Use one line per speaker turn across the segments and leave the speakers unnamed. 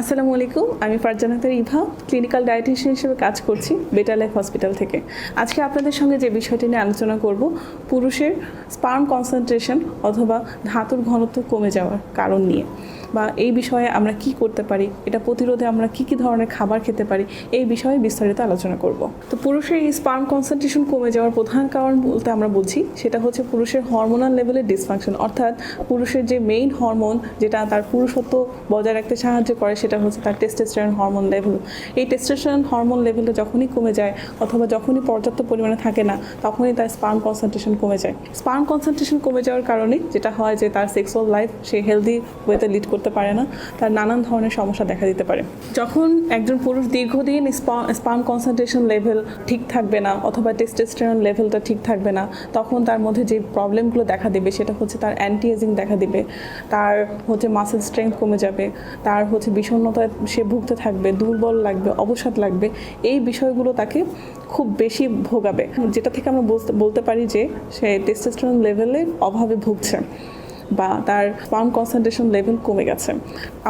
আসসালামু আলাইকুম, আমি ফারজানা আক্তার ইভা, ক্লিনিক্যাল ডায়েটিশিয়ান হিসেবে কাজ করছি বেটার লাইফ হসপিটাল থেকে। আজকে আপনাদের সঙ্গে যে বিষয়টি নিয়ে আলোচনা করব, পুরুষের স্পার্ম কনসেন্ট্রেশন অথবা ধাতুর ঘনত্ব কমে যাওয়ার কারণ নিয়ে, বা এই বিষয়ে আমরা কি করতে পারি, এটা প্রতিরোধে আমরা কি কি ধরনের খাবার খেতে পারি, এই বিষয়ে বিস্তারিত আলোচনা করব। তো পুরুষের এই স্পার্ম কনসেন্ট্রেশন কমে যাওয়ার প্রধান কারণ বলতে আমরা বুঝি সেটা হচ্ছে পুরুষের হরমোনাল লেভেলের ডিসফাংশন, অর্থাৎ পুরুষের যে মেইন হরমোন যেটা তার পুরুষত্ব বজায় রাখতে সাহায্য করে সেটা হচ্ছে তার টেস্টোস্টেরন হরমোন লেভেল। এই টেস্টোস্টেরন হরমোন লেভেলটা যখনই কমে যায় অথবা যখনই পর্যাপ্ত পরিমাণে থাকে না, তখনই তার স্পার্ম কনসেন্ট্রেশন কমে যায়। স্পার্ম কনসেন্ট্রেশন কমে যাওয়ার কারণে যেটা হয় যে তার সেক্সুয়াল লাইফ সে হেলদি ওয়েতে লিড করতে পারে না, তার নানান ধরনের সমস্যা দেখা দিতে পারে। যখন একজন পুরুষ দীর্ঘদিন স্পার্ম কনসেন্ট্রেশন লেভেল ঠিক থাকবে না অথবা টেস্টোস্টেরন লেভেলটা ঠিক থাকবে না, তখন তার মধ্যে যে প্রবলেমগুলো দেখা দেবে সেটা হচ্ছে তার অ্যান্টি এজিং দেখা দিবে, তার হচ্ছে মাসেল স্ট্রেংথ কমে যাবে, তার হচ্ছে বিষণ্ণতায় সে ভুগতে থাকবে, দুর্বল লাগবে, অবসাদ লাগবে। এই বিষয়গুলো তাকে খুব বেশি ভোগাবে, যেটা থেকে আমরা বলতে পারি যে সে টেস্টোস্টেরন লেভেলের অভাবে ভুগছে বা তার স্পার্ম কনসেন্ট্রেশন লেভেল কমে গেছে।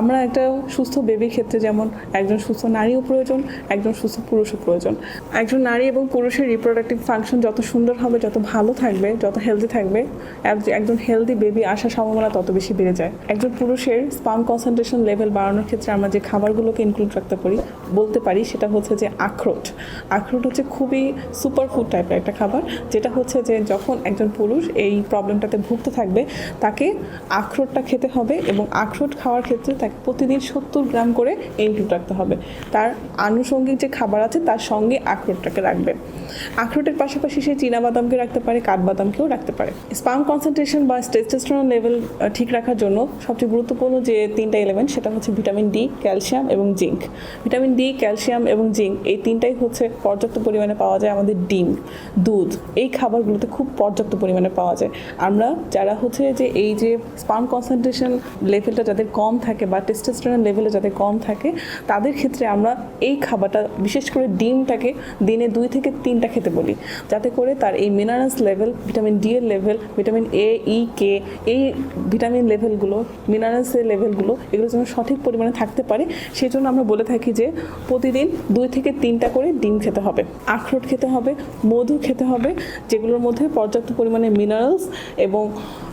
আমরা একটা সুস্থ বেবির ক্ষেত্রে যেমন একজন সুস্থ নারীও প্রয়োজন, একজন সুস্থ পুরুষও প্রয়োজন। একজন নারী এবং পুরুষের রিপ্রোডাক্টিভ ফাংশন যত সুন্দর হবে, যত ভালো থাকবে, যত হেলদি থাকবে, একজন হেলদি বেবি আসার সম্ভাবনা তত বেশি বেড়ে যায়। একজন পুরুষের স্পার্ম কনসেন্ট্রেশন লেভেল বাড়ানোর ক্ষেত্রে আমরা যে খাবারগুলোকে ইনক্লুড রাখতে বলতে পারি সেটা হচ্ছে যে আখরোট। আখরোট হচ্ছে খুবই সুপার ফুড টাইপের একটা খাবার, যেটা হচ্ছে যে যখন একজন পুরুষ এই প্রবলেমটাতে ভুগতে থাকবে তাকে আখরোটটা খেতে হবে, এবং আখরোট খাওয়ার ক্ষেত্রে তাকে প্রতিদিন 70 গ্রাম করে ইনক্লুড রাখতে হবে। তার আনুষঙ্গিক যে খাবার আছে তার সঙ্গে আখরোটটাকে রাখবে। আখরোটের পাশাপাশি সে চীনাবাদামকে রাখতে পারে, কাঠবাদামকেও রাখতে পারে। স্পার্ম কনসেন্ট্রেশন বা টেস্টোস্টেরন লেভেল ঠিক রাখার জন্য সবচেয়ে গুরুত্বপূর্ণ যে 3টা এলিমেন্ট সেটা হচ্ছে ভিটামিন ডি, ক্যালসিয়াম এবং জিঙ্ক। ভিটামিন ডি, ক্যালসিয়াম এবং জিঙ্ক এই 3টাই হচ্ছে পর্যাপ্ত পরিমাণে পাওয়া যায় আমাদের ডিম, দুধ, এই খাবারগুলোতে খুব পর্যাপ্ত পরিমাণে পাওয়া যায়। আমরা যারা হচ্ছে যে এই যে স্পার্ম কনসেন্ট্রেশন লেভেলটা যাদের কম থাকে বা টেস্টোস্টেরন লেভেলে যাদের কম থাকে, তাদের ক্ষেত্রে আমরা এই খাবারটা, বিশেষ করে ডিমটাকে দিনে 2 থেকে 3টা খেতে বলি, যাতে করে তার এই মিনারেলস লেভেল, ভিটামিন ডি এর লেভেল, ভিটামিন এ, ই, কে, এই ভিটামিন লেভেলগুলো, মিনারেলসের লেভেলগুলো এগুলো যেন সঠিক পরিমাণে থাকতে পারে। সেই জন্য আমরা বলে থাকি যে প্রতিদিন 2 থেকে 3টা করে ডিম খেতে হবে, আখরোট খেতে হবে, মধু খেতে হবে, যেগুলোর মধ্যে পর্যাপ্ত পরিমাণে মিনারেলস এবং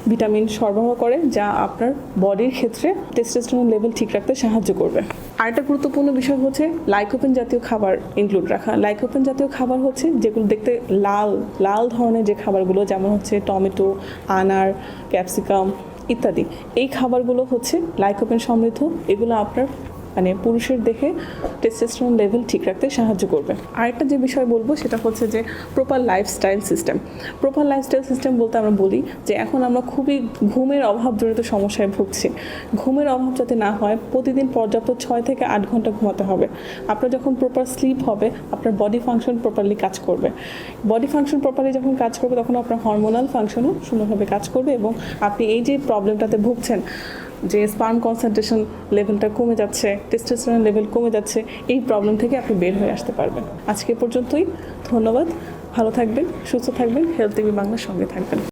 ভিটামিন সরবরাহ করে, যা আপনার বডির ক্ষেত্রে টেস্টোস্টেরন লেভেল ঠিক রাখতে সাহায্য করবে। আরেকটা গুরুত্বপূর্ণ বিষয় হচ্ছে লাইকোপেন জাতীয় খাবার ইনক্লুড রাখা। লাইকোপেন জাতীয় খাবার হচ্ছে যেগুলো দেখতে লাল লাল ধরনের যে খাবারগুলো, যেমন হচ্ছে টমেটো, আনার, ক্যাপসিকাম ইত্যাদি, এই খাবারগুলো হচ্ছে লাইকোপেন সমৃদ্ধ। এগুলো আপনার পুরুষের দেহে টেস্টোস্টেরন লেভেল ঠিক রাখতে সাহায্য করবে। আরেকটা যে বিষয় বলবো সেটা হচ্ছে যে proper lifestyle system. Proper lifestyle system বলতে আমরা বলি যে এখন আমরা খুবই ঘুমের অভাবজনিত সমস্যায় ভুগছি। ঘুমের অভাব যাতে না হয়, প্রতিদিন পর্যাপ্ত 6 থেকে 8 ঘন্টা ঘুমাতে হবে। আপনার যখন প্রপার স্লিপ হবে, আপনার বডি ফাংশন প্রপারলি কাজ করবে। বডি ফাংশন প্রপারলি যখন কাজ করবে, তখন আপনার হরমোনাল ফাংশনও সুন্দরভাবে কাজ করবে, এবং আপনি এই যে প্রবলেমটাতে ভুগছেন যে স্পার্ম কনসেন্ট্রেশন লেভেলটা কমে যাচ্ছে, টেস্টোস্টেরন লেভেল কমে যাচ্ছে, এই প্রবলেম থেকে আপনি বের হয়ে আসতে পারবেন। আজকে পর্যন্তই। ধন্যবাদ। ভালো থাকবেন, সুস্থ থাকবেন, হেলথ টিভি বাংলার সঙ্গে থাকবেন।